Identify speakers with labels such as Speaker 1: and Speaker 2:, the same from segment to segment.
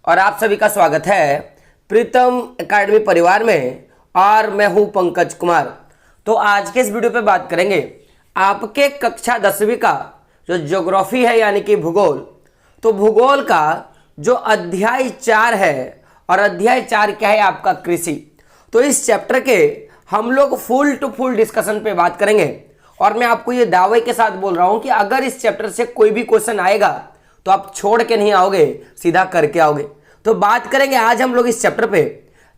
Speaker 1: और आप सभी का स्वागत है प्रीतम एकेडमी परिवार में। और मैं हूं पंकज कुमार। तो आज के इस वीडियो पे बात करेंगे आपके कक्षा 10वीं का जो ज्योग्राफी है यानी कि भूगोल। तो भूगोल का जो अध्याय 4 है और अध्याय 4 क्या है आपका कृषि। तो इस चैप्टर के हम लोग फुल टू फुल डिस्कशन पे बात करेंगे। और मैं आपको ये दावे के साथ बोल रहा हूं कि अगर इस चैप्टर से कोई भी क्वेश्चन आएगा तो आप छोड़ के नहीं आओगे, सीधा करके आओगे। तो बात करेंगे आज हम लोग इस चैप्टर पे।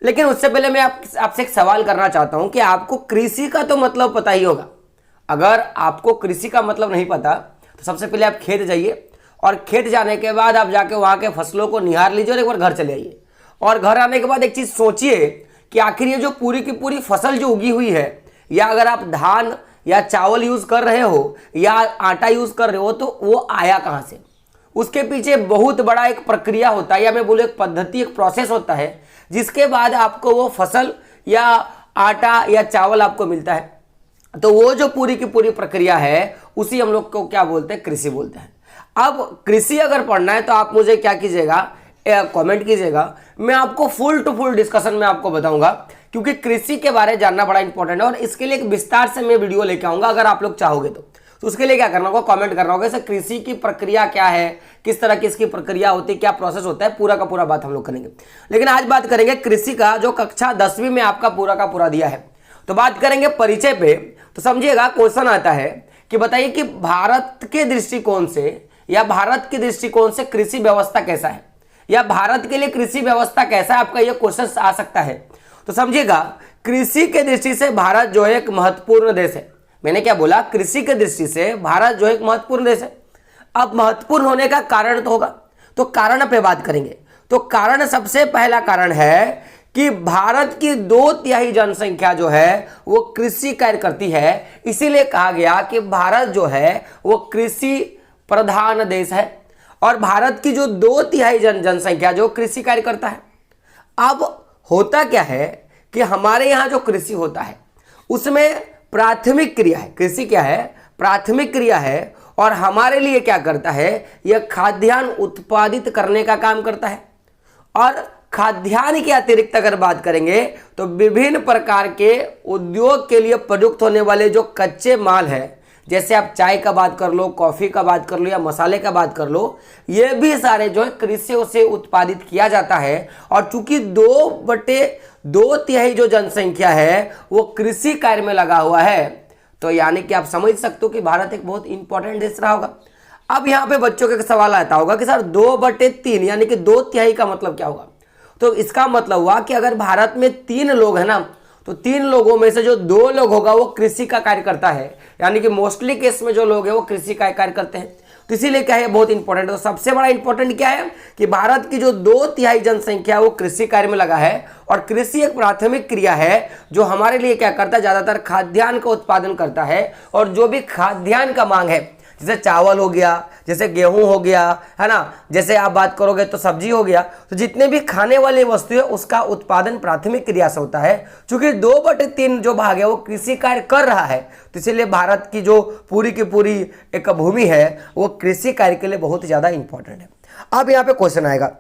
Speaker 1: लेकिन उससे पहले मैं आपसे एक सवाल करना चाहता हूं कि आपको कृषि का तो मतलब पता ही होगा। अगर आपको कृषि का मतलब नहीं पता तो सबसे पहले आप खेत जाइए और खेत जाने के बाद आप जाके वहां के फसलों को निहार लीजिए और एक बार घर चले आइए। और घर आने के बाद एक चीज सोचिए कि आखिर ये जो पूरी की पूरी फसल जो उगी हुई है, या अगर आप धान या चावल यूज कर रहे हो या आटा यूज कर रहे हो तो वो आया कहां से। उसके पीछे बहुत बड़ा एक प्रक्रिया होता है, या मैं बोलूं एक पद्धति, एक प्रोसेस होता है, जिसके बाद आपको वो फसल या आटा या चावल आपको मिलता है। तो वो जो पूरी की पूरी प्रक्रिया है उसी हम लोग को क्या बोलते हैं, कृषि बोलते हैं। अब कृषि अगर पढ़ना है तो आप मुझे क्या कीजिएगा, कमेंट कीजिएगा। मैं आपको फुल टू फुल डिस्कशन में आपको बताऊंगा, क्योंकि कृषि के बारे में जानना बड़ा इंपॉर्टेंट है। और इसके लिए एक विस्तार से मैं वीडियो लेके आऊंगा अगर आप लोग चाहोगे तो उसके लिए क्या करना होगा, कमेंट करना होगा। जैसे कृषि की प्रक्रिया क्या है, किस तरह की इसकी प्रक्रिया होती है, क्या प्रोसेस होता है, पूरा का पूरा बात हम लोग करेंगे। लेकिन आज बात करेंगे कृषि का जो कक्षा 10वीं में आपका पूरा का पूरा दिया है। तो बात करेंगे परिचय पे। तो समझिएगा, क्वेश्चन आता है कि बताइए कि भारत के दृष्टिकोण से या भारत के दृष्टिकोण से कृषि व्यवस्था कैसा है, या भारत के लिए कृषि व्यवस्था कैसा है, आपका यह क्वेश्चन आ सकता है। तो समझिएगा, कृषि के दृष्टि से भारत जो है एक महत्वपूर्ण देश है। मैंने क्या बोला, कृषि के दृष्टि से भारत जो है एक महत्वपूर्ण देश है। अब महत्वपूर्ण होने का कारण तो होगा, तो कारण पे बात करेंगे। तो कारण, सबसे पहला कारण है कि भारत की 2/3 जनसंख्या जो है वो कृषि कार्य करती है। इसीलिए कहा गया कि भारत जो है वो कृषि प्रधान देश है। और भारत की जो 2/3 जनसंख्या जो कृषि कार्य करता है। अब होता क्या है कि हमारे यहाँ जो कृषि होता है उसमें प्राथमिक क्रिया है। कृषि क्या है, प्राथमिक क्रिया है। और हमारे लिए क्या करता है, यह खाद्यान्न उत्पादित करने का काम करता है। और खाद्यान्न के अतिरिक्त अगर बात करेंगे तो विभिन्न प्रकार के उद्योग के लिए प्रयुक्त होने वाले जो कच्चे माल है, जैसे आप चाय का बात कर लो, कॉफी का बात कर लो, या मसाले का बात कर लो, ये भी सारे जो है कृषि से उत्पादित किया जाता है। और चूंकि 2/2 जो जनसंख्या है वो कृषि कार्य में लगा हुआ है, तो यानी कि आप समझ सकते हो कि भारत एक बहुत इंपॉर्टेंट देश रहा होगा। अब यहाँ पे बच्चों का सवाल आता होगा कि सर 2/3 यानी कि 2/3 का मतलब क्या होगा। तो इसका मतलब हुआ कि अगर भारत में 3 लोग हैं ना, तो 3 लोगों में से जो 2 लोग होगा वो कृषि का कार्य करता है। यानी कि मोस्टली केस में जो लोग हैं वो कृषि का कार्य करते हैं। तो इसीलिए क्या है, बहुत इंपॉर्टेंट है। तो सबसे बड़ा इंपॉर्टेंट क्या है कि भारत की जो 2/3 जनसंख्या वो कृषि कार्य में लगा है। और कृषि एक प्राथमिक क्रिया है जो हमारे लिए क्या करता है, ज्यादातर खाद्यान्न का उत्पादन करता है। और जो भी खाद्यान्न का मांग है, जैसे चावल हो गया, जैसे गेहूं हो गया, है ना, जैसे आप बात करोगे तो सब्जी हो गया, तो जितने भी खाने वाली वस्तु है उसका उत्पादन प्राथमिक क्रिया से होता है। क्योंकि 2/3 जो भाग है वो कृषि कार्य कर रहा है, तो इसीलिए भारत की जो पूरी की पूरी एक भूमि है वो कृषि कार्य के लिए बहुत ज्यादा इंपॉर्टेंट है। अब यहाँ पे क्वेश्चन आएगा,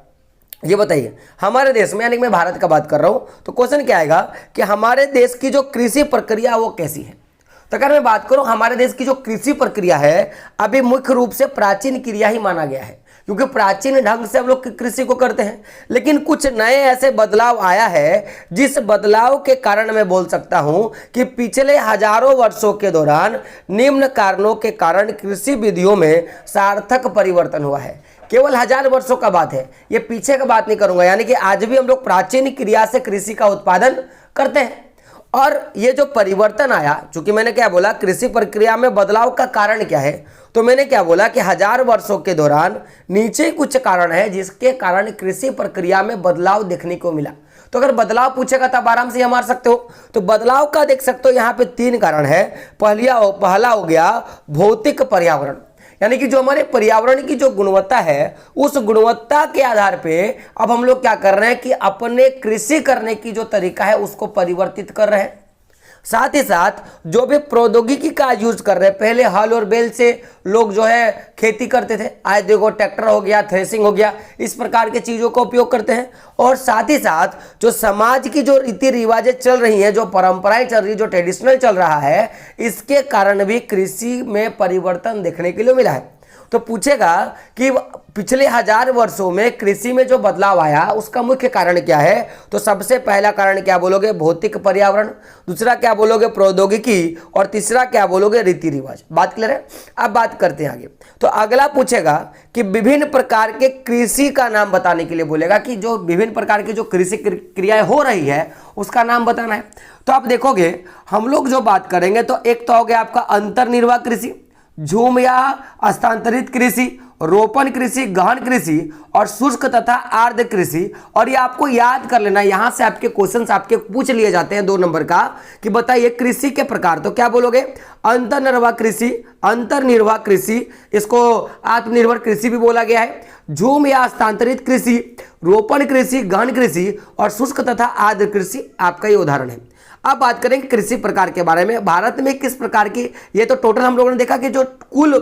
Speaker 1: ये बताइए हमारे देश में, यानी कि मैं भारत का बात कर रहा हूं, तो क्वेश्चन क्या आएगा कि हमारे देश की जो कृषि प्रक्रिया वो कैसी है। तो अगर मैं बात करूं हमारे देश की जो कृषि प्रक्रिया है, अभी मुख्य रूप से प्राचीन क्रिया ही माना गया है, क्योंकि प्राचीन ढंग से हम लोग कृषि को करते हैं। लेकिन कुछ नए ऐसे बदलाव आया है जिस बदलाव के कारण मैं बोल सकता हूं कि पिछले हजारों वर्षों के दौरान निम्न कारणों के कारण कृषि विधियों में सार्थक परिवर्तन हुआ है। केवल 1000 वर्षों का बात है, ये पीछे का बात नहीं करूंगा। यानी कि आज भी हम लोग प्राचीन क्रिया से कृषि का उत्पादन करते हैं। और ये जो परिवर्तन आया, चूंकि मैंने क्या बोला, कृषि प्रक्रिया में बदलाव का कारण क्या है, तो मैंने क्या बोला कि 1000 वर्षों के दौरान नीचे कुछ कारण है जिसके कारण कृषि प्रक्रिया में बदलाव देखने को मिला। तो अगर बदलाव पूछेगा तो आप आराम से मार सकते हो। तो बदलाव का देख सकते हो यहाँ पे 3 कारण है। पहला हो गया भौतिक पर्यावरण, यानी कि जो हमारे पर्यावरण की जो गुणवत्ता है उस गुणवत्ता के आधार पे अब हम लोग क्या कर रहे हैं कि अपने कृषि करने की जो तरीका है उसको परिवर्तित कर रहे हैं। साथ ही साथ जो भी प्रौद्योगिकी का यूज कर रहे हैं, पहले हल और बैल से लोग जो है खेती करते थे, आज देखो ट्रैक्टर हो गया, थ्रेसिंग हो गया, इस प्रकार की चीजों का उपयोग करते हैं। और साथ ही साथ जो समाज की जो रीति रिवाजें चल रही हैं, जो परंपराएं चल रही है, जो ट्रेडिशनल चल रहा है, इसके कारण भी कृषि में परिवर्तन देखने के लिए मिला है। तो पूछेगा कि पिछले 1000 वर्षों में कृषि में जो बदलाव आया उसका मुख्य कारण क्या है, तो सबसे पहला कारण क्या बोलोगे, भौतिक पर्यावरण, दूसरा क्या बोलोगे, प्रौद्योगिकी, और तीसरा क्या बोलोगे, रीति रिवाज। बात क्लियर है। अब बात करते हैं आगे। तो अगला पूछेगा कि विभिन्न प्रकार के कृषि का नाम बताने के लिए बोलेगा कि जो विभिन्न प्रकार की जो कृषि क्रियाएं हो रही है उसका नाम बताना है। तो आप देखोगे हम लोग जो बात करेंगे तो एक तो हो गया आपका अंतर्निर्वाह कृषि, झूम या हस्तांतरित कृषि, रोपण कृषि, गहन कृषि और शुष्क तथा आर्द्र कृषि। और ये आपको याद कर लेना, यहां से आपके क्वेश्चंस आपके पूछ लिए जाते हैं 2 नंबर का कि बताइए कृषि के प्रकार। तो क्या बोलोगे, अंतर्निर्वाह कृषि, अंतर्निर्वाह कृषि, इसको आत्मनिर्भर कृषि भी बोला गया है, झूम या हस्तांतरित कृषि, रोपण कृषि, गहन कृषि और शुष्क तथा आर्द्र कृषि आपका ये उदाहरण है। अब बात करेंगे कृषि प्रकार के बारे में। भारत में किस प्रकार की, ये तो टोटल हम लोगों ने देखा कि जो कुल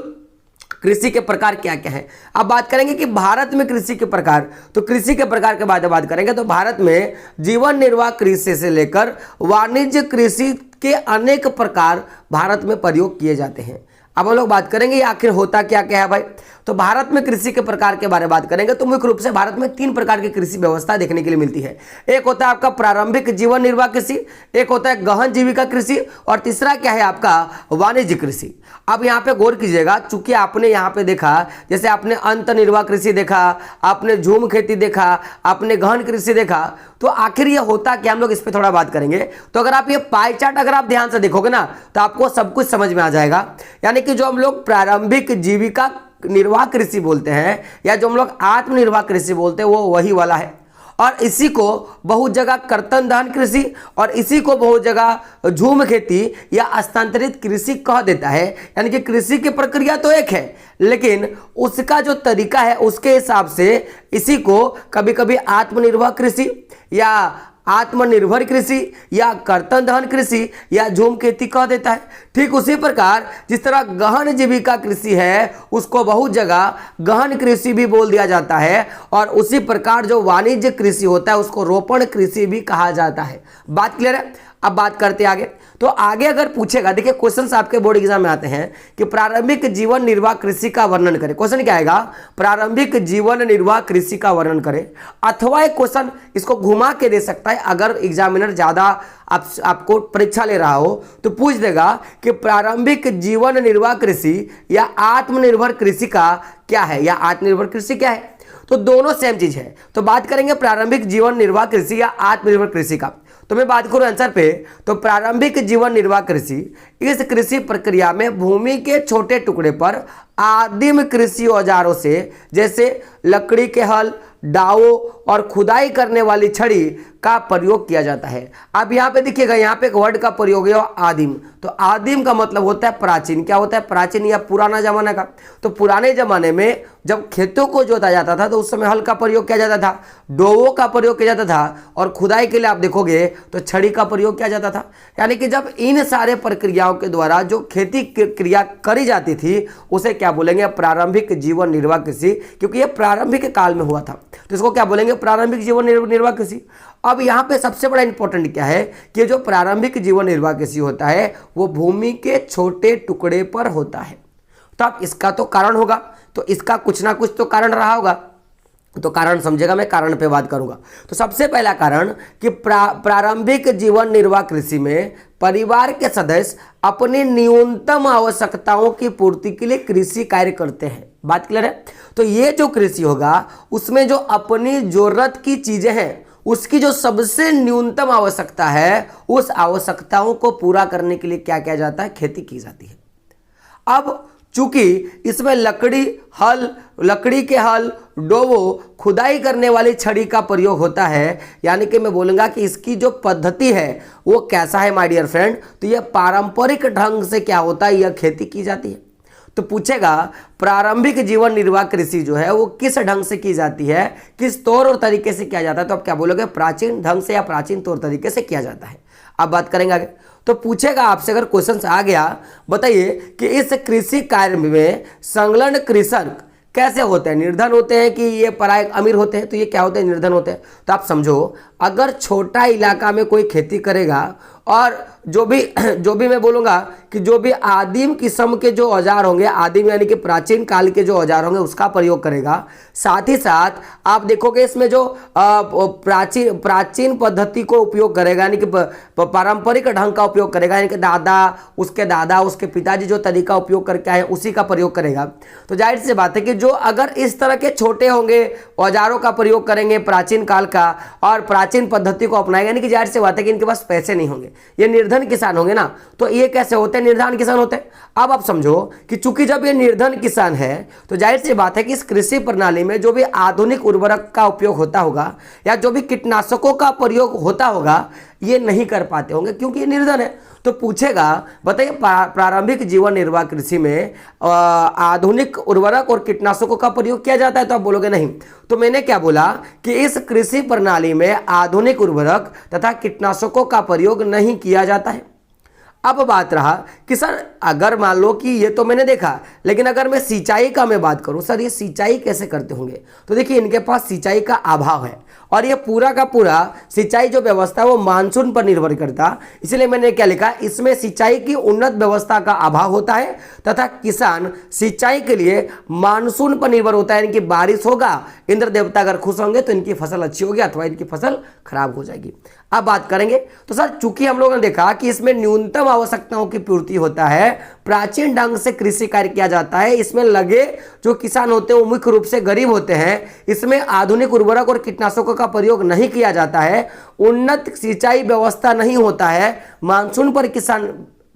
Speaker 1: कृषि के प्रकार क्या क्या है। अब बात करेंगे कि भारत में कृषि के प्रकार, तो कृषि के प्रकार के बारे में बात करेंगे तो भारत में जीवन निर्वाह कृषि से लेकर वाणिज्य कृषि के अनेक प्रकार भारत में प्रयोग किए जाते हैं। अब हम लोग बात करेंगे आखिर होता क्या क्या है भाई। तो भारत में कृषि के प्रकार के बारे में बात करेंगे तो मुख्य रूप से भारत में 3 प्रकार की कृषि व्यवस्था देखने के लिए मिलती है। एक होता है आपका प्रारंभिक जीवन निर्वाह कृषि, एक होता है गहन जीविका कृषि और तीसरा क्या है आपका वाणिज्य कृषि। अब यहाँ पे गौर कीजिएगा, चूंकि आपने यहाँ पे देखा, जैसे आपने अंतर्निर्वाह कृषि देखा, आपने झूम खेती देखा, आपने गहन कृषि देखा, तो आखिर ये होता क्या, हम लोग इस पे थोड़ा बात करेंगे। तो अगर आप ये पाई चार्ट अगर आप ध्यान से देखोगे ना तो आपको सब कुछ समझ में आ जाएगा। यानी कि जो हम लोग प्रारंभिक जीविका निर्वाह कृषि बोलते हैं या जो हम लोग आत्मनिर्वाह कृषि बोलते हैं वो वही वाला है। और इसी को बहुत जगह कर्तन दहन कृषि और इसी को बहुत जगह झूम खेती या हस्तांतरित कृषि कह देता है। यानी कि कृषि की प्रक्रिया तो एक है लेकिन उसका जो तरीका है उसके हिसाब से इसी को कभी कभी आत्मनिर्भर कृषि या आत्मनिर्भर कृषि या कर्तन दहन कृषि या झूम खेती कह देता है। ठीक उसी प्रकार जिस तरह गहन जीविका कृषि है उसको बहुत जगह गहन कृषि भी बोल दिया जाता है और उसी प्रकार जो वाणिज्य कृषि होता है उसको रोपण कृषि भी कहा जाता है। बात क्लियर है। अब बात करते आगे। तो आगे अगर पूछेगा, देखिए क्वेश्चंस आपके बोर्ड एग्जाम में आते हैं कि प्रारंभिक जीवन निर्वाह कृषि का वर्णन करें। क्वेश्चन क्या आएगा, प्रारंभिक जीवन निर्वाह कृषि का वर्णन करें। अथवा एक क्वेश्चन इसको घुमा के दे सकता है, अगर एग्जामिनर ज्यादा आपको परीक्षा ले रहा हो तो पूछ देगा कि प्रारंभिक जीवन निर्वाह कृषि या आत्मनिर्भर कृषि का क्या है या आत्मनिर्भर कृषि क्या है। तो दोनों सेम चीज है। तो बात करेंगे प्रारंभिक जीवन निर्वाह कृषि या आत्मनिर्भर कृषि का। तो मैं बात करूं आंसर पे, तो प्रारंभिक जीवन निर्वाह कृषि इस कृषि प्रक्रिया में भूमि के छोटे टुकड़े पर आदिम कृषि औजारों से जैसे लकड़ी के हल, डावो और खुदाई करने वाली छड़ी का प्रयोग किया जाता है। अब यहाँ पे देखिएगा, यहाँ पे एक वर्ड का प्रयोग है आदिम। तो आदिम का मतलब होता है प्राचीन। क्या होता है, प्राचीन या पुराना जमाना का। तो पुराने जमाने में जब खेतों को जोता जाता था तो उस समय हल का प्रयोग किया जाता था, डोवो का प्रयोग किया जाता था और खुदाई के लिए आप देखोगे तो छड़ी का प्रयोग किया जाता था। यानी कि जब इन सारे प्रक्रियाओं के द्वारा जो खेती क्रिया करी जाती थी उसे क्या बोलेंगे, प्रारंभिक जीवन निर्वाह कृषि, क्योंकि यह प्रारंभिक काल में हुआ था तो इसको क्या बोलेंगे, प्रारंभिक जीवन निर्वाह कृषि। अब यहाँ पे सबसे बड़ा इंपॉर्टेंट क्या है कि जो प्रारंभिक जीवन निर्वाह कृषि होता है वो भूमि के छोटे टुकड़े पर होता है। तो अब इसका तो कारण होगा, तो इसका कुछ ना कुछ तो कारण रहा होगा। तो कारण समझेगा, मैं कारण पे बात करूंगा। तो सबसे पहला कारण कि प्रारंभिक जीवन निर्वाह कृषि में परिवार के सदस्य अपनी न्यूनतम आवश्यकताओं की पूर्ति के लिए कृषि कार्य करते हैं। बात क्लियर है। तो ये जो कृषि होगा उसमें जो अपनी जरूरत की चीजें हैं उसकी जो सबसे न्यूनतम आवश्यकता है उस आवश्यकताओं को पूरा करने के लिए क्या किया जाता है, खेती की जाती है। अब चूंकि इसमें लकड़ी के हल, डोवो, खुदाई करने वाली छड़ी का प्रयोग होता है, यानी कि मैं बोलूंगा कि इसकी जो पद्धति है वो कैसा है माय डियर फ्रेंड, तो यह पारंपरिक ढंग से क्या होता है, यह खेती की जाती है। तो पूछेगा प्रारंभिक जीवन निर्वाह कृषि जो है वो किस ढंग से की जाती है, किस तौर और तरीके से किया जाता है। तो आप क्या बोलोगे, प्राचीन ढंग से या प्राचीन तौर तरीके से किया जाता है। अब बात करेंगे आगे। तो पूछेगा आपसे, अगर क्वेश्चन आ गया, बताइए कि इस कृषि कार्य में संलग्न कृषक कैसे होते हैं, निर्धन होते हैं कि ये पराय अमीर होते हैं? तो ये क्या होते हैं, निर्धन होते हैं। तो आप समझो, अगर छोटा इलाका में कोई खेती करेगा और जो भी मैं बोलूँगा कि जो भी आदिम किस्म के जो औजार होंगे, आदिम यानी कि प्राचीन काल के जो औजार होंगे उसका प्रयोग करेगा, साथ ही साथ आप देखोगे इसमें जो प्राचीन पद्धति को उपयोग करेगा, यानी कि पारंपरिक ढंग का उपयोग करेगा, यानी कि दादा उसके पिताजी जो तरीका उपयोग करके आए उसी का प्रयोग करेगा। तो जाहिर सी बात है कि जो अगर इस तरह के छोटे होंगे, औजारों का प्रयोग करेंगे प्राचीन काल का और प्राचीन पद्धति को अपनाएंगे, यानी कि जाहिर सी बात है कि इनके पास पैसे नहीं होंगे, ये निर्धन किसान होंगे ना। तो ये कैसे होते हैं, निर्धन किसान होते हैं। अब आप समझो कि चूंकि जब ये निर्धन किसान है तो जाहिर सी बात है कि इस कृषि प्रणाली में जो भी आधुनिक उर्वरक का उपयोग होता होगा या जो भी कीटनाशकों का प्रयोग होता होगा, ये नहीं कर पाते होंगे क्योंकि ये निर्धन है। तो पूछेगा, बताइए प्रारंभिक जीवन निर्वाह कृषि में आधुनिक उर्वरक और कीटनाशकों का प्रयोग किया जाता है? तो आप बोलोगे नहीं। तो मैंने क्या बोला कि इस कृषि प्रणाली में आधुनिक उर्वरक तथा कीटनाशकों का प्रयोग नहीं किया जाता है। अब बात रहा कि सर अगर मान लो कि ये तो मैंने देखा, लेकिन अगर मैं सिंचाई का मैं बात करूं, सर ये सिंचाई कैसे करते होंगे? तो देखिए इनके पास सिंचाई का अभाव है और ये पूरा का पूरा सिंचाई जो व्यवस्था है वो मानसून पर निर्भर करता। इसलिए मैंने क्या लिखा, इसमें सिंचाई की उन्नत व्यवस्था का अभाव होता है तथा किसान सिंचाई के लिए मानसून पर निर्भर होता है, यानी कि बारिश होगा, इंद्र देवता अगर खुश होंगे तो इनकी फसल अच्छी होगी अथवा इनकी फसल खराब हो जाएगी। अब बात करेंगे तो सर चूंकि हम लोगों ने देखा कि इसमें न्यूनतम आवश्यकताओं की पूर्ति होता है, प्राचीन ढंग से कृषि कार्य किया जाता है, इसमें लगे जो किसान होते हैं वो मुख्य रूप से गरीब होते हैं, इसमें आधुनिक उर्वरक और कीटनाशकों का प्रयोग नहीं किया जाता है, उन्नत सिंचाई व्यवस्था नहीं होता है, मानसून पर किसान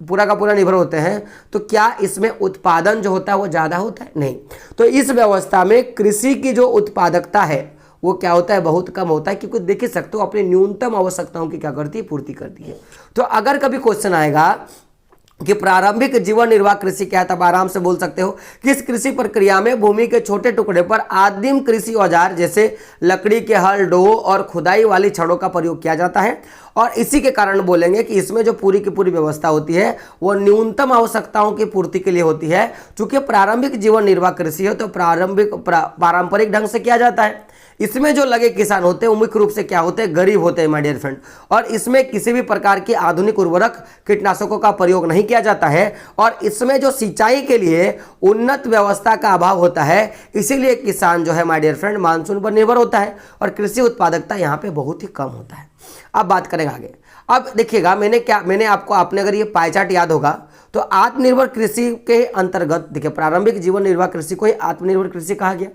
Speaker 1: पूरा का पूरा निर्भर होते हैं, तो क्या इसमें उत्पादन जो होता है वो ज्यादा होता है? नहीं। तो इस व्यवस्था में कृषि की जो उत्पादकता है वो क्या होता है, बहुत कम होता है, क्योंकि देख ही सकते हो अपनी न्यूनतम आवश्यकताओं की क्या करती है, पूर्ति करती है। तो अगर कभी क्वेश्चन आएगा कि प्रारंभिक जीवन निर्वाह कृषि क्या है, तब आराम से बोल सकते हो कि इस कृषि प्रक्रिया में भूमि के छोटे टुकड़े पर आदिम कृषि औजार जैसे लकड़ी के हल, डोह और खुदाई वाली छड़ों का प्रयोग किया जाता है। और इसी के कारण बोलेंगे कि इसमें जो पूरी की पूरी व्यवस्था होती है वो न्यूनतम आवश्यकताओं की पूर्ति के लिए होती है। चूंकि प्रारंभिक जीवन निर्वाह कृषि है तो पारंपरिक ढंग से किया जाता है। इसमें जो लगे किसान होते हैं वो मुख्य रूप से क्या होते हैं, गरीब होते हैं माय डियर फ्रेंड। और इसमें किसी भी प्रकार की आधुनिक उर्वरक कीटनाशकों का प्रयोग नहीं किया जाता है और इसमें जो सिंचाई के लिए उन्नत व्यवस्था का अभाव होता है, इसीलिए किसान जो है माय डियर फ्रेंड मानसून पर निर्भर होता है और कृषि उत्पादकता यहाँ पे बहुत ही कम होता है। अब बात करेंगे आगे। अब देखिएगा मैंने आपको, आपने अगर ये पाई चार्ट याद होगा तो आत्मनिर्भर कृषि के अंतर्गत देखिए प्रारंभिक जीवन निर्वाह कृषि को ही आत्मनिर्भर कृषि कहा गया।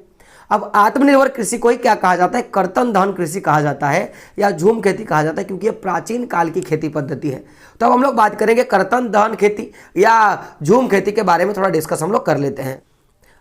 Speaker 1: अब आत्मनिर्भर कृषि को ही क्या कहा जाता है, कर्तन दहन कृषि कहा जाता है या झूम खेती कहा जाता है, क्योंकि ये प्राचीन काल की खेती पद्धति है। तो अब हम लोग बात करेंगे कर्तन दहन खेती या झूम खेती के बारे में थोड़ा डिस्कस हम लोग कर लेते हैं।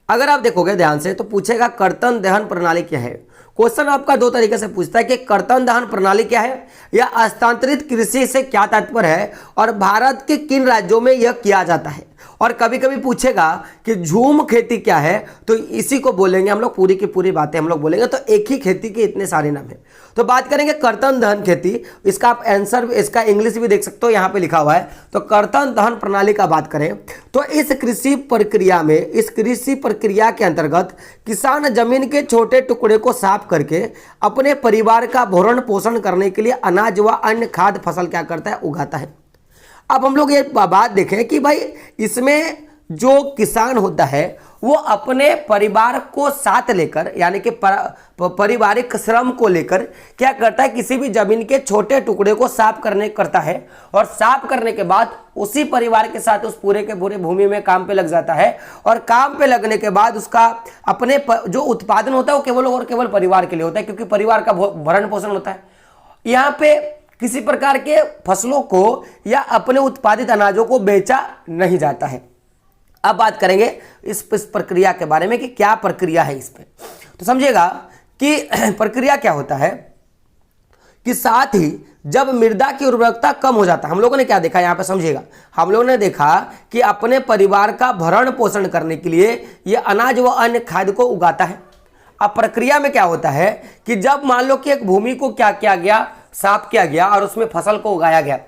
Speaker 1: अगर आप देखोगे ध्यान से तो पूछेगा कर्तन दहन प्रणाली क्या है। क्वेश्चन आपका दो तरीके से पूछता है कि कर्तन दहन प्रणाली क्या है या हस्तांतरित कृषि से क्या तात्पर्य है और भारत के किन राज्यों में यह किया जाता है। और कभी कभी पूछेगा कि झूम खेती क्या है, तो इसी को बोलेंगे हम लोग, पूरी की पूरी बातें हम लोग बोलेंगे। तो एक ही खेती के इतने सारे नाम हैं। तो बात करेंगे कर्तन दहन खेती, इसका आप आंसर, इसका इंग्लिश भी देख सकते हो, यहाँ पे लिखा हुआ है। तो कर्तन दहन प्रणाली का बात करें तो इस कृषि प्रक्रिया के अंतर्गत किसान जमीन के छोटे टुकड़े को साफ करके अपने परिवार का भरण पोषण करने के लिए अनाज व अन्य खाद्य फसल क्या करता है, उगाता है। अब हम लोग ये बात देखें कि भाई इसमें जो किसान होता है वो अपने परिवार को साथ लेकर, यानी कि पारिवारिक श्रम को लेकर क्या करता है, किसी भी जमीन के छोटे टुकड़े को साफ करता है और साफ करने के बाद उसी परिवार के साथ उस पूरे के पूरे भूमि में काम पे लग जाता है। और काम पे लगने के बाद उसका अपने जो उत्पादन होता है वो केवल और केवल परिवार के लिए होता है, क्योंकि परिवार का भरण पोषण होता है। यहाँ पे किसी प्रकार के फसलों को या अपने उत्पादित अनाजों को बेचा नहीं जाता है। अब बात करेंगे इस प्रक्रिया के बारे में कि क्या प्रक्रिया है इस पे। तो समझिएगा कि प्रक्रिया क्या होता है कि साथ ही जब मृदा की उर्वरकता कम हो जाता है, हम लोगों ने क्या देखा यहाँ पे समझिएगा, हम लोगों ने देखा कि अपने परिवार का भरण पोषण करने के लिए यह अनाज व अन्य खाद्य को उगाता है। अब प्रक्रिया में क्या होता है कि जब मान लो कि एक भूमि को क्या किया गया, साफ किया गया और उसमें फसल को उगाया गया।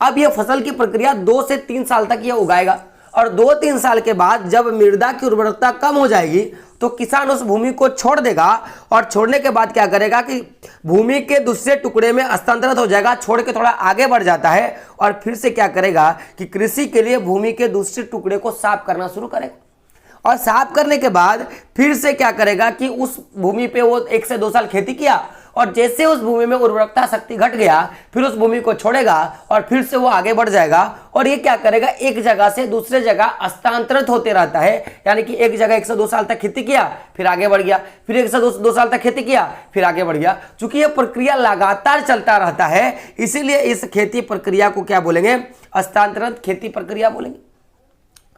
Speaker 1: अब ये फसल की प्रक्रिया 2 से 3 साल तक ये उगाएगा और 2-3 साल के बाद जब मृदा की उर्वरकता कम हो जाएगी तो किसान उस भूमि को छोड़ देगा और छोड़ने के बाद क्या करेगा कि भूमि के दूसरे टुकड़े में हस्तांतरित हो जाएगा, छोड़ के थोड़ा आगे बढ़ जाता है और फिर से क्या करेगा कि कृषि के लिए भूमि के दूसरे टुकड़े को साफ करना शुरू करेगा और साफ करने के बाद फिर से क्या करेगा कि उस भूमि पे वो 1 से 2 साल खेती किया और जैसे उस भूमि में उर्वरकता शक्ति घट गया फिर उस भूमि को छोड़ेगा और फिर से वो आगे बढ़ जाएगा और ये क्या करेगा एक जगह से दूसरे जगह हस्तांतरित होते रहता है। यानी कि एक जगह 1 से 2 साल तक खेती किया फिर आगे बढ़ गया, फिर 1 से 2 साल तक खेती किया फिर आगे बढ़ गया। चूंकि यह प्रक्रिया लगातार चलता रहता है इसीलिए इस खेती प्रक्रिया को क्या बोलेंगे, हस्तांतरित खेती प्रक्रिया बोलेंगे।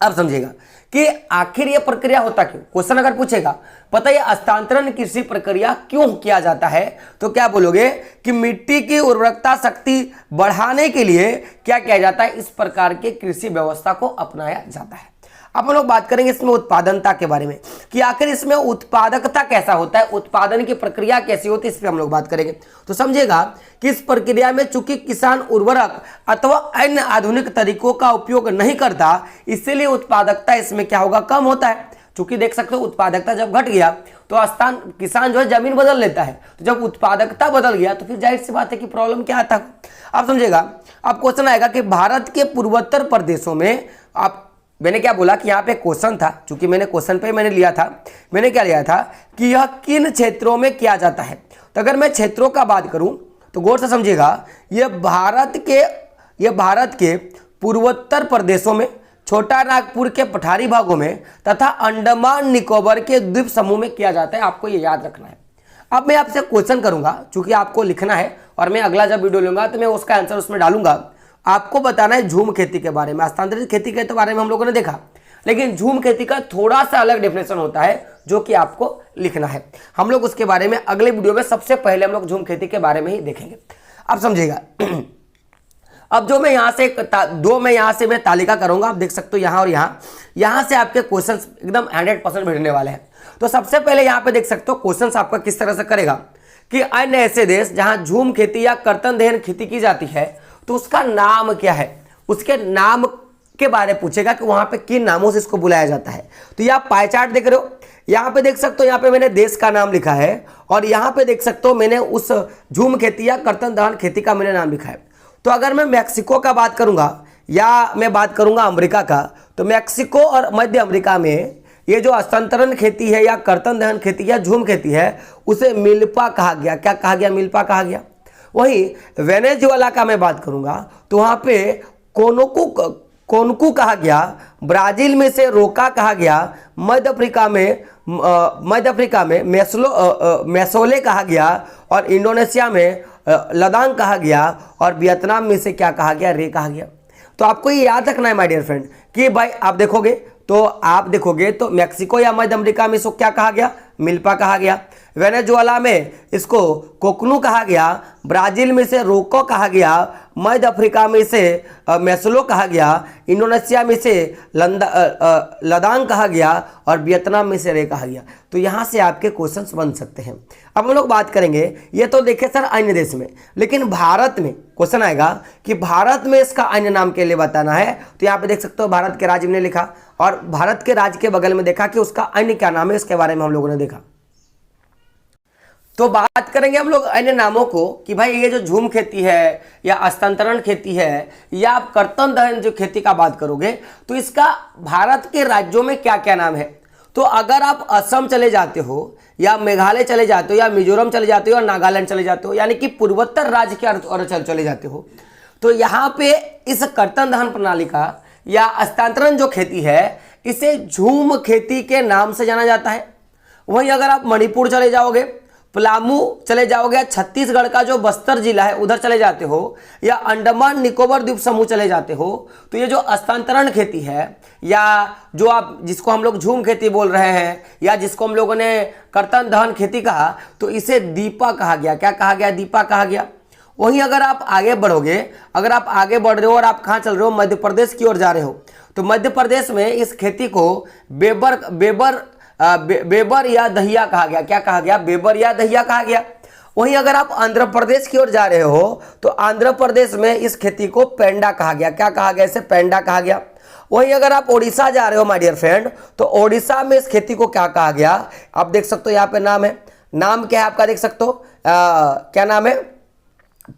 Speaker 1: अब समझिएगा कि आखिर यह प्रक्रिया होता क्यों, क्वेश्चन अगर पूछेगा पता है हस्तांतरण कृषि प्रक्रिया क्यों किया जाता है तो क्या बोलोगे कि मिट्टी की उर्वरकता शक्ति बढ़ाने के लिए क्या किया जाता है, इस प्रकार के कृषि व्यवस्था को अपनाया जाता है। अब हम लोग बात करेंगे इसमें उत्पादनता के बारे में कि आखिर इसमें उत्पादकता कैसा होता है, उत्पादन की प्रक्रिया कैसी होती है, इस पर हम लोग बात करेंगे। तो समझिएगा कि इस प्रक्रिया में चूंकि किसान उर्वरक अथवा अन्य आधुनिक तरीकों का उपयोग नहीं करता इसीलिए उत्पादकता इसमें क्या होगा, कम होता है। चूंकि देख सकते हो उत्पादकता जब घट गया तो किसान जो है जमीन बदल लेता है, तो जब उत्पादकता बदल गया तो फिर जाहिर सी बात है कि प्रॉब्लम क्या आता है। आप समझिएगा, अब क्वेश्चन आएगा कि भारत के पूर्वोत्तर प्रदेशों में, आप मैंने क्या बोला कि यहाँ पे क्वेश्चन था, चूंकि मैंने क्वेश्चन पे मैंने लिया था, मैंने क्या लिया था कि यह किन क्षेत्रों में किया जाता है। तो अगर मैं क्षेत्रों का बात करूं तो गौर से समझिएगा, यह भारत के पूर्वोत्तर प्रदेशों में, छोटा नागपुर के पठारी भागों में तथा अंडमान निकोबार के द्वीप समूह में किया जाता है। आपको ये याद रखना है। अब मैं आपसे क्वेश्चन करूंगा, चूंकि आपको लिखना है और मैं अगला जब वीडियो लूंगा तो मैं उसका आंसर उसमें डालूंगा। आपको बताना है झूम खेती के बारे में। हस्तांतरित खेती के तो बारे में हम लोगों ने देखा, लेकिन झूम खेती का थोड़ा सा अलग डेफिनेशन होता है जो कि आपको लिखना है। हम लोग उसके बारे में अगले वीडियो में सबसे पहले हम लोग झूम खेती के बारे में ही देखेंगे। अब समझिएगा, अब जो मैं यहाँ से मैं तालिका करूंगा, आप देख सकते हो यहाँ और यहाँ से आपके क्वेश्चन एकदम 100% भेजने वाले हैं। तो सबसे पहले यहाँ पे देख सकते हो क्वेश्चन आपका किस तरह से करेगा कि अन्य ऐसे देश जहाँ झूम खेती या कर्तन दहन खेती की जाती है तो उसका नाम क्या है, उसके नाम के बारे में पूछेगा कि वहां पे किन नामों से इसको बुलाया जाता है। तो ये आप पाई चार्ट देख रहे हो, यहाँ पे देख सकते हो, यहाँ पे मैंने देश का नाम लिखा है और यहाँ पे देख सकते हो मैंने उस झूम खेती या कर्तन दहन खेती का मैंने नाम लिखा है। तो अगर मैं मैक्सिको का बात करूंगा या मैं बात करूंगा अमेरिका का, तो मैक्सिको और मध्य अमेरिका में ये जो हस्तांतरण खेती है या कर्तन दहन खेती या झूम खेती है उसे मिल्पा कहा गया। क्या कहा गया, मिल्पा कहा गया। वहीं वेनेजुएला का मैं बात करूंगा तो वहां पे कोनकू कहा गया, ब्राजील में से रोका कहा गया, मध्य अफ्रीका में मेसोले कहा गया और इंडोनेशिया में लदांग कहा गया और वियतनाम में से क्या कहा गया, रे कहा गया। तो आपको ये याद रखना है माय डियर फ्रेंड कि भाई आप देखोगे तो मैक्सिको या मध्य अमेरिका में इसको क्या कहा गया, मिल्पा कहा गया। वेनेजुएला में इसको कोकनू कहा गया, ब्राजील में से रोको कहा गया, मध्य अफ्रीका में से मेसलो कहा गया, इंडोनेशिया में से लदांग कहा गया और वियतनाम में से रे कहा गया। तो यहाँ से आपके क्वेश्चंस बन सकते हैं। अब हम लोग बात करेंगे, ये तो देखे सर अन्य देश में, लेकिन भारत में क्वेश्चन आएगा कि भारत में इसका अन्य नाम के लिए बताना है। तो यहाँ पे देख सकते हो भारत के राज्य में लिखा और भारत के राज्य के बगल में देखा कि उसका अन्य क्या नाम है, इसके बारे में हम लोगों ने देखा। तो बात करेंगे हम लोग अन्य नामों को कि भाई ये जो झूम खेती है या हस्तांतरण खेती है या आप कर्तन दहन जो खेती का बात करोगे तो इसका भारत के राज्यों में क्या क्या नाम है। तो अगर आप असम चले जाते हो या मेघालय चले जाते हो या मिजोरम चले जाते हो या नागालैंड चले जाते हो, यानी कि पूर्वोत्तर राज्य के अरुणाचल चले जाते हो, तो यहाँ पे इस कर्तन दहन प्रणाली का या हस्तांतरण जो खेती है इसे झूम खेती के नाम से जाना जाता है। वहीं अगर आप मणिपुर चले जाओगे, पलामू चले जाओगे, छत्तीसगढ़ का जो बस्तर जिला है उधर चले जाते हो या अंडमान निकोबार द्वीप समूह चले जाते हो, तो ये जो हस्तांतरण खेती है या जो आप जिसको हम लोग झूम खेती बोल रहे हैं या जिसको हम लोगों ने कर्तन दहन खेती कहा, तो इसे दीपा कहा गया। क्या कहा गया, दीपा कहा गया। वहीं अगर आप आगे बढ़ोगे, अगर आप आगे बढ़ रहे हो और आप कहाँ चल रहे हो, मध्य प्रदेश की ओर जा रहे हो, तो मध्य प्रदेश में इस खेती को बेबर या दहिया कहा गया। क्या कहा गया, बेबर या दहिया कहा गया। वहीं अगर आप आंध्र प्रदेश की ओर जा रहे हो तो आंध्र प्रदेश में इस खेती को पेंडा कहा गया। क्या कहा गया? इसे पेंडा कहा गया। वहीं अगर आप ओडिशा जा रहे हो माय डियर फ्रेंड, तो ओडिशा में इस खेती को क्या कहा गया? आप देख सकते हो यहाँ पे नाम है, नाम क्या है आपका, देख सकते हो क्या नाम है?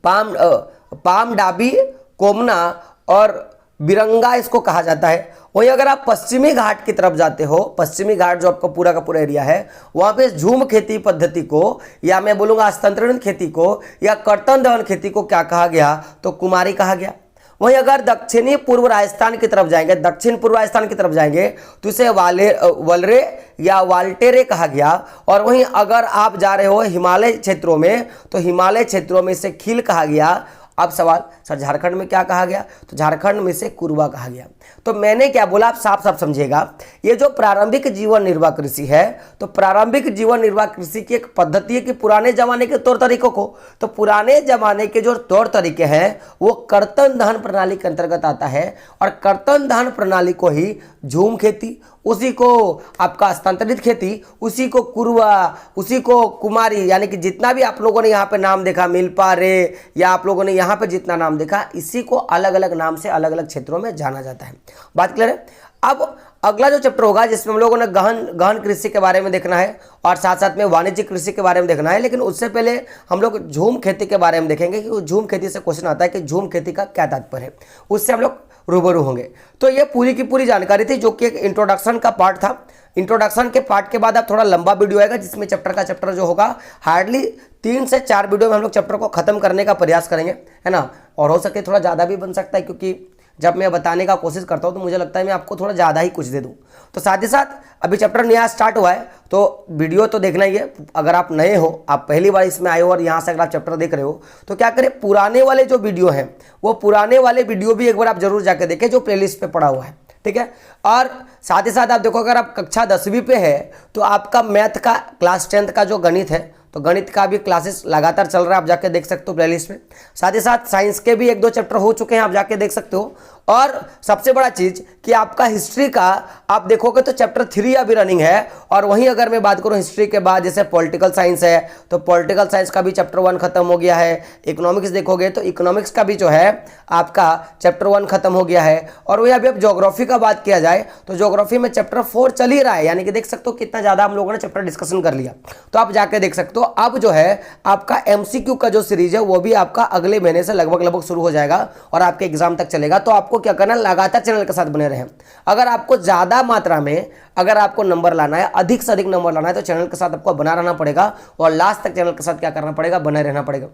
Speaker 1: पाम डाबी, कोमना और बिरंगा इसको कहा जाता है। वहीं अगर आप पश्चिमी घाट की तरफ जाते हो, पश्चिमी घाट जो आपका पूरा का पूरा एरिया है, वहां पे झूम खेती पद्धति को, या मैं बोलूंगा हस्तांतरण खेती को या कर्तन दहन खेती को क्या कहा गया? तो कुमारी कहा गया। वहीं अगर दक्षिणी पूर्व राजस्थान की तरफ जाएंगे, दक्षिण पूर्व राजस्थान की तरफ जाएंगे तो इसे वलरे या वाल्टेरे कहा गया। और वहीं अगर आप जा रहे हो हिमालय क्षेत्रों में, तो हिमालय क्षेत्रों में इसे खील कहा गया। अब सवाल, सर झारखंड में क्या कहा गया? तो झारखंड में से कुरवा कहा गया। तो मैंने क्या बोला, आप साफ साफ समझिएगा। ये जो प्रारंभिक जीवन निर्वाह कृषि है, तो प्रारंभिक जीवन निर्वाह कृषि की एक पद्धति है कि पुराने जमाने के तौर तरीकों को, तो पुराने जमाने के जो तौर तरीके हैं वो कर्तन दहन प्रणाली के अंतर्गत आता है। और कर्तन दहन प्रणाली को ही झूम खेती, उसी को आपका हस्तांतरित खेती, उसी को कुरवा, उसी को कुमारी, यानी कि जितना भी आप लोगों ने यहाँ पे नाम देखा, मिल्पा रे, या आप लोगों ने यहाँ पे जितना नाम देखा, इसी को अलग अलग नाम से अलग अलग क्षेत्रों में जाना जाता है। बात क्लियर है? अब अगला जो चैप्टर होगा जिसमें हम लोगों ने गहन कृषि के बारे में देखना है और साथ साथ में वाणिज्यिक कृषि के बारे में देखना है। लेकिन उससे पहले हम लोग झूम खेती के बारे में देखेंगे कि झूम खेती से क्वेश्चन आता है कि झूम खेती का क्या तात्पर्य है, उससे हम लोग रूबरू होंगे। तो ये पूरी की पूरी जानकारी थी जो कि एक इंट्रोडक्शन का पार्ट था। इंट्रोडक्शन के पार्ट के बाद अब थोड़ा लंबा वीडियो आएगा जिसमें चैप्टर जो होगा हार्डली 3 से 4 वीडियो में हम लोग चैप्टर को खत्म करने का प्रयास करेंगे, है ना। और हो सके थोड़ा ज़्यादा भी बन सकता है, क्योंकि जब मैं बताने का कोशिश करता हूँ तो मुझे लगता है मैं आपको थोड़ा ज़्यादा ही कुछ दे दूँ। तो साथ ही साथ अभी चैप्टर नया स्टार्ट हुआ है तो वीडियो तो देखना ही है। अगर आप नए हो, आप पहली बार इसमें आए हो और यहाँ से अगर आप चैप्टर देख रहे हो तो क्या करें, पुराने वाले जो वीडियो हैं वो पुराने वाले वीडियो भी एक बार आप जरूर जाके देखें जो प्लेलिस्ट पे पड़ा हुआ है, ठीक है। और साथ ही साथ आप देखो, अगर आप कक्षा 10वीं पे है तो आपका मैथ का क्लास 10th का जो गणित है, तो गणित का भी क्लासेस लगातार चल रहा है, आप जाके देख सकते हो प्लेलिस्ट में। साथ ही साथ साइंस के भी 1-2 चैप्टर हो चुके हैं, आप जाके देख सकते हो। और सबसे बड़ा चीज कि आपका हिस्ट्री का आप देखोगे तो चैप्टर 3 अभी रनिंग है। और वहीं अगर मैं बात करूं हिस्ट्री के बाद, जैसे पॉलिटिकल साइंस है तो पॉलिटिकल साइंस का भी चैप्टर 1 खत्म हो गया है। इकोनॉमिक्स देखोगे तो इकोनॉमिक्स का भी जो है आपका चैप्टर 1 खत्म हो गया है। और वही अभी अब ज्योग्राफी का बात किया जाए तो ज्योग्राफी में चैप्टर 4 चल ही रहा है, यानी कि देख सकते हो कितना ज्यादा हम लोगों ने चैप्टर डिस्कशन कर लिया। तो आप जाके देख सकते हो। अब जो है आपका एमसीक्यू का जो सीरीज है वो भी आपका अगले महीने से लगभग शुरू हो जाएगा और आपके एग्जाम तक चलेगा। तो आपको क्या करना, लगातार चैनल के साथ बने रहें। अगर आपको ज्यादा मात्रा में अगर आपको नंबर लाना है, अधिक से अधिक नंबर लाना है, तो चैनल के साथ आपको बना रहना पड़ेगा और लास्ट तक चैनल के साथ क्या करना पड़ेगा, बने रहना पड़ेगा।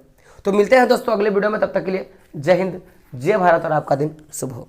Speaker 1: तो मिलते हैं दोस्तों अगले वीडियो में, तब तक के लिए जय हिंद, जय भारत और आपका दिन शुभ हो।